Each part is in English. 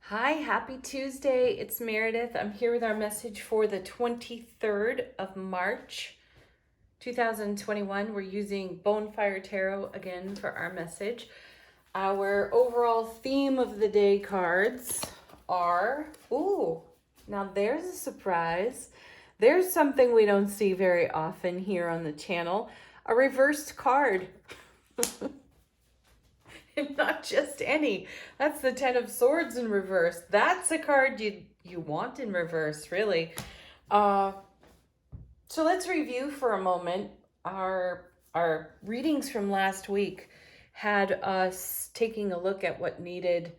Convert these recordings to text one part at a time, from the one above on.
Hi, happy Tuesday. It's Meredith. I'm here with our message for the 23rd of March, 2021. We're using Bonefire Tarot again for our message. Our overall theme of the day cards are, now there's a surprise. There's something we don't see very often here on the channel, a reversed card. And not just any. That's the Ten of Swords in reverse. That's a card you want in reverse, really. So let's review for a moment. Our readings from last week had us taking a look at what needed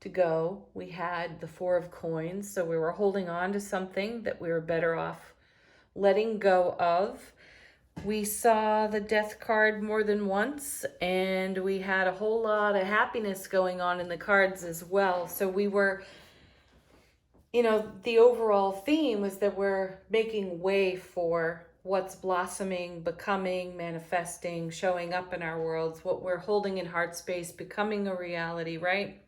to go. We had the Four of Coins, so we were holding on to something that we were better off letting go of. We saw the Death card more than once, and we had a whole lot of happiness going on in the cards as well. So we were, the overall theme was that we're making way for what's blossoming, becoming, manifesting, showing up in our worlds, what we're holding in heart space, becoming a reality, right?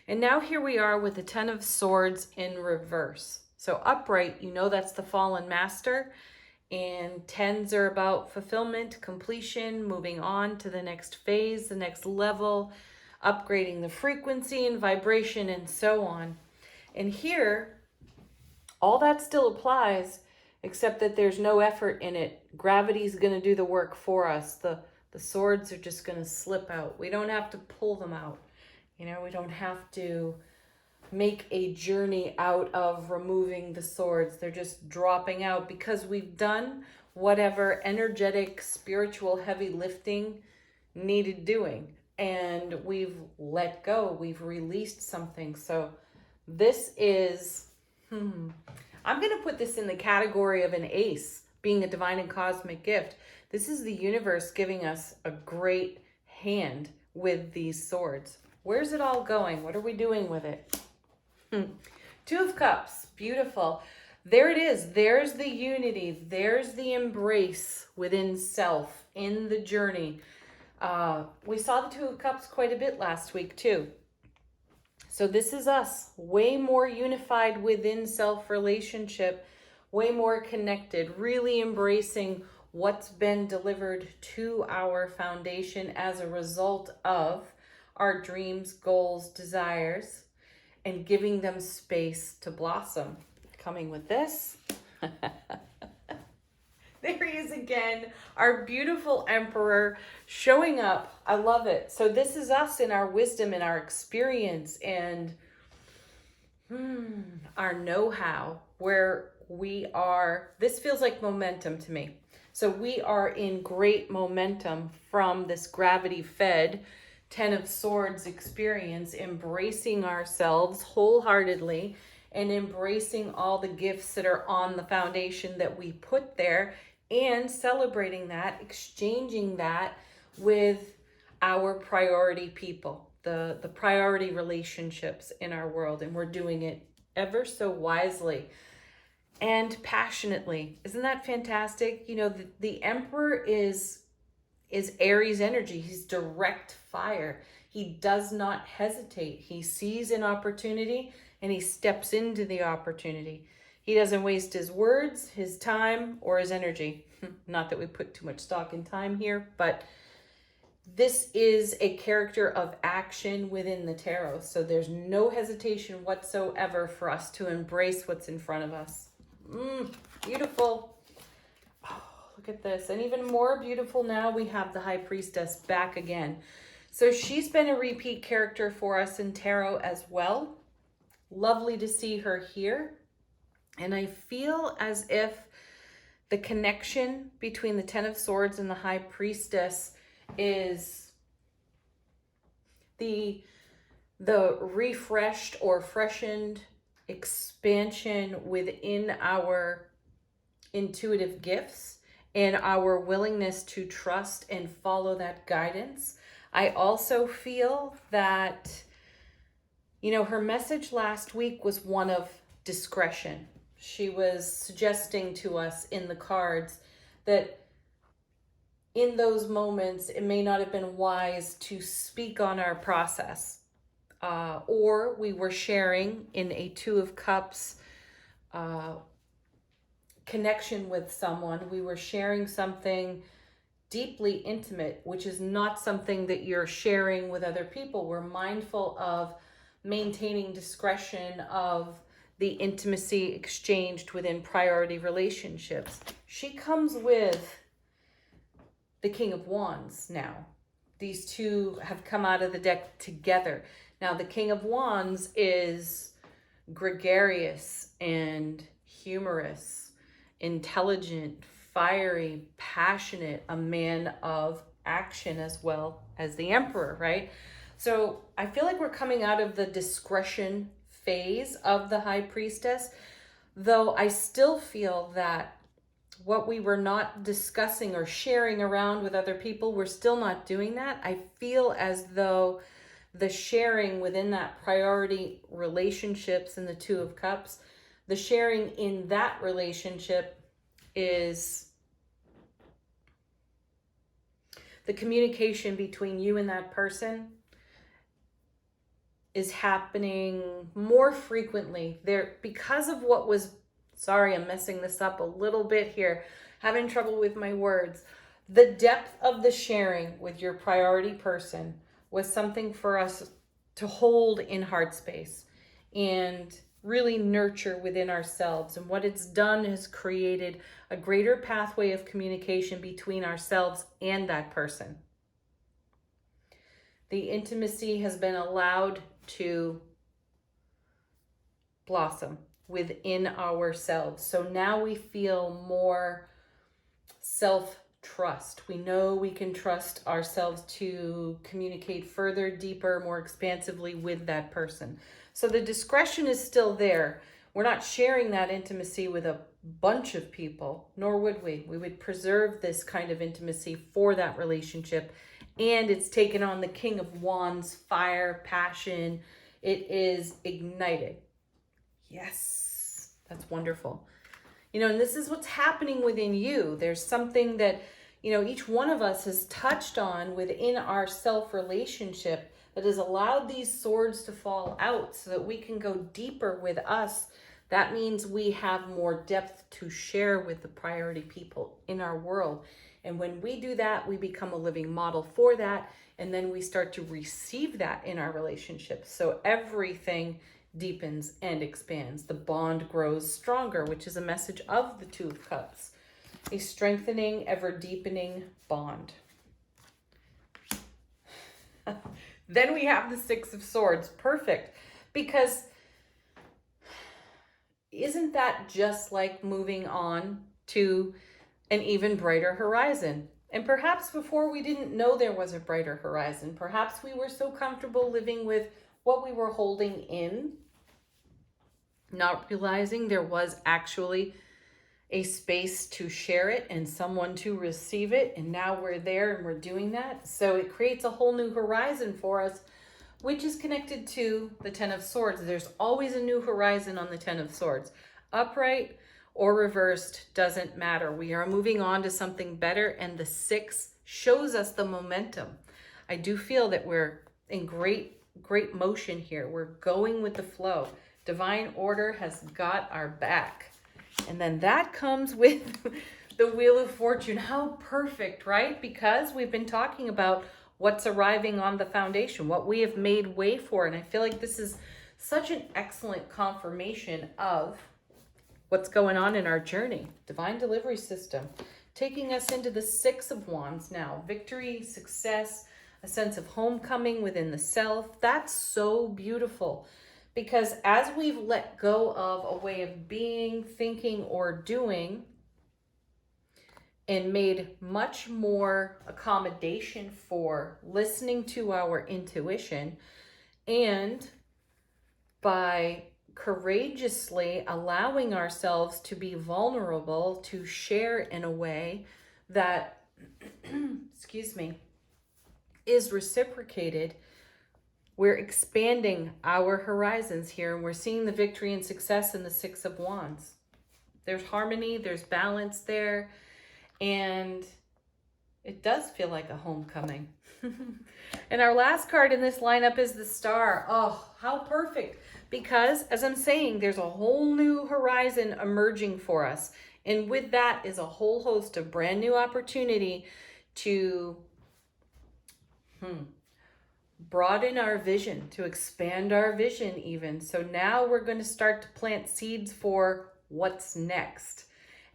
And now here we are with the Ten of Swords in reverse. So upright, that's the fallen master. And tens are about fulfillment, completion, moving on to the next phase, the next level, upgrading the frequency and vibration, and so on. And here, all that still applies, except that there's no effort in it. Gravity's going to do the work for us. The swords are just going to slip out. We don't have to pull them out. We don't have to make a journey out of removing the swords. They're just dropping out because we've done whatever energetic, spiritual, heavy lifting needed doing. And we've let go. We've released something. So this is, I'm going to put this in the category of an ace, being a divine and cosmic gift. This is the universe giving us a great hand with these swords. Where's it all going? What are we doing with it? Two of Cups, beautiful. There it is. There's the unity. There's the embrace within self in the journey. We saw the Two of Cups quite a bit last week too. So this is us, way more unified within self relationship, way more connected, really embracing what's been delivered to our foundation as a result of our dreams, goals, desires, and giving them space to blossom. Coming with this. There he is again, our beautiful emperor showing up. I love it. So this is us in our wisdom and our experience and our know-how, where we are. This feels like momentum to me. So we are in great momentum from this gravity-fed Ten of Swords experience, embracing ourselves wholeheartedly and embracing all the gifts that are on the foundation that we put there and celebrating that, exchanging that with our priority people, the priority relationships in our world. And we're doing it ever so wisely and passionately. Isn't that fantastic? The Emperor is Aries energy. He's direct fire. He does not hesitate. He sees an opportunity and he steps into the opportunity. He doesn't waste his words, his time, or his energy. Not that we put too much stock in time here, but this is a character of action within the tarot. So there's no hesitation whatsoever for us to embrace what's in front of us. Beautiful. Look at this. And even more beautiful now, we have the High Priestess back again. So she's been a repeat character for us in tarot as well. Lovely to see her here. And I feel as if the connection between the Ten of Swords and the High Priestess is the refreshed or freshened expansion within our intuitive gifts and our willingness to trust and follow that guidance. I also feel that, her message last week was one of discretion. She was suggesting to us in the cards that in those moments, it may not have been wise to speak on our process. or we were sharing in a Two of Cups connection with someone. We were sharing something deeply intimate, which is not something that you're sharing with other people. We're mindful of maintaining discretion of the intimacy exchanged within priority relationships. She comes with the King of Wands now. These two have come out of the deck together. Now, the King of Wands is gregarious and humorous, intelligent, fiery, passionate, a man of action as well as the Emperor, right? So I feel like we're coming out of the discretion phase of the High Priestess, though I still feel that what we were not discussing or sharing around with other people, we're still not doing that. I feel as though the sharing within that priority relationships in the Two of Cups, the sharing in that relationship is the communication between you and that person is happening more frequently there because of what was, sorry, I'm messing this up a little bit here, having trouble with my words. The depth of the sharing with your priority person was something for us to hold in heart space and really nurture within ourselves. And what it's done is created a greater pathway of communication between ourselves and that person. The intimacy has been allowed to blossom within ourselves. So now we feel more self-trust. We know we can trust ourselves to communicate further, deeper, more expansively with that person. So the discretion is still there. We're not sharing that intimacy with a bunch of people, nor would we. We would preserve this kind of intimacy for that relationship. And it's taken on the King of Wands, fire, passion. It is ignited. Yes, that's wonderful. And this is what's happening within you. There's something that, each one of us has touched on within our self-relationship that has allowed these swords to fall out so that we can go deeper with us. That means we have more depth to share with the priority people in our world. And when we do that, we become a living model for that. And then we start to receive that in our relationships. So everything deepens and expands. The bond grows stronger, which is a message of the Two of Cups. A strengthening, ever deepening bond. Then we have the Six of Swords. Perfect. Because isn't that just like moving on to an even brighter horizon? And perhaps before we didn't know there was a brighter horizon. Perhaps we were so comfortable living with what we were holding in, not realizing there was actually a space to share it and someone to receive it. And now we're there and we're doing that. So it creates a whole new horizon for us, which is connected to the Ten of Swords. There's always a new horizon on the Ten of Swords. Upright or reversed, doesn't matter. We are moving on to something better, and the Six shows us the momentum. I do feel that we're in great motion here. We're going with the flow. Divine order has got our back. And then that comes with the Wheel of Fortune. How perfect, right? Because we've been talking about what's arriving on the foundation, what we have made way for. And I feel like this is such an excellent confirmation of what's going on in our journey. Divine delivery system, taking us into the Six of Wands now. Victory, success, a sense of homecoming within the self. That's so beautiful. Because as we've let go of a way of being, thinking, or doing, and made much more accommodation for listening to our intuition, and by courageously allowing ourselves to be vulnerable, to share in a way that, excuse me, is reciprocated, we're expanding our horizons here, and we're seeing the victory and success in the Six of Wands. There's harmony, there's balance there, and it does feel like a homecoming. And our last card in this lineup is the Star. Oh, how perfect. Because, as I'm saying, there's a whole new horizon emerging for us. And with that is a whole host of brand new opportunity to broaden our vision, to expand our vision even. So now we're going to start to plant seeds for what's next.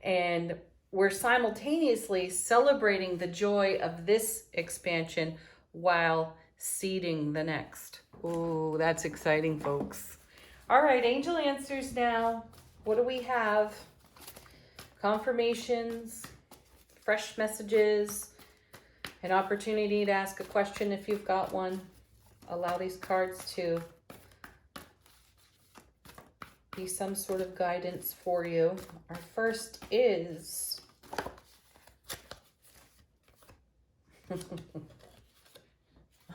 And we're simultaneously celebrating the joy of this expansion while seeding the next. Ooh, that's exciting, folks. All right, angel answers now. What do we have? Confirmations, fresh messages, an opportunity to ask a question if you've got one. Allow these cards to be some sort of guidance for you. Our first is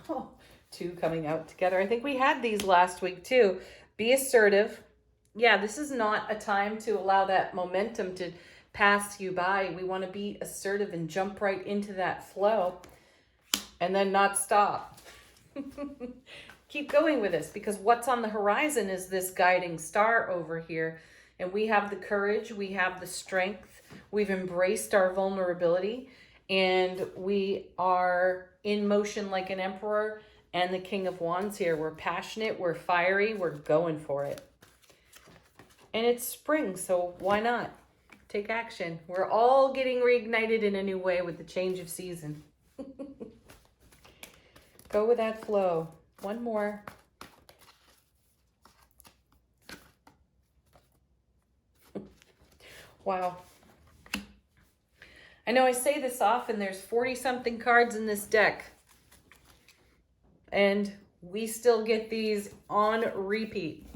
oh, two coming out together. I think we had these last week too. Be assertive. Yeah, this is not a time to allow that momentum to pass you by. We want to be assertive and jump right into that flow and then not stop. Keep going with this, because what's on the horizon is this guiding star over here. And we have the courage, we have the strength, we've embraced our vulnerability, and we are in motion like an emperor and the King of Wands here. We're passionate, we're fiery, we're going for it. And it's spring, so why not? Take action. We're all getting reignited in a new way with the change of season. Go with that flow. One more. Wow. I know I say this often, there's 40-something cards in this deck. And we still get these on repeat.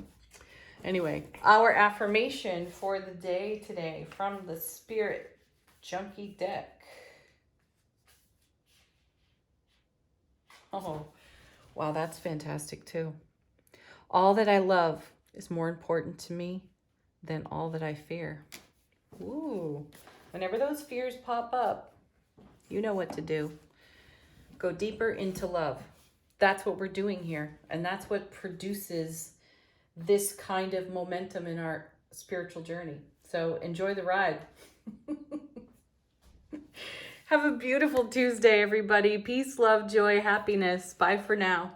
Anyway, our affirmation for the day today from the Spirit Junkie deck. Oh, wow, that's fantastic too. All that I love is more important to me than all that I fear. Ooh, whenever those fears pop up, you know what to do. Go deeper into love. That's what we're doing here. And that's what produces this kind of momentum in our spiritual journey. So enjoy the ride. Have a beautiful Tuesday, everybody. Peace, love, joy, happiness. Bye for now.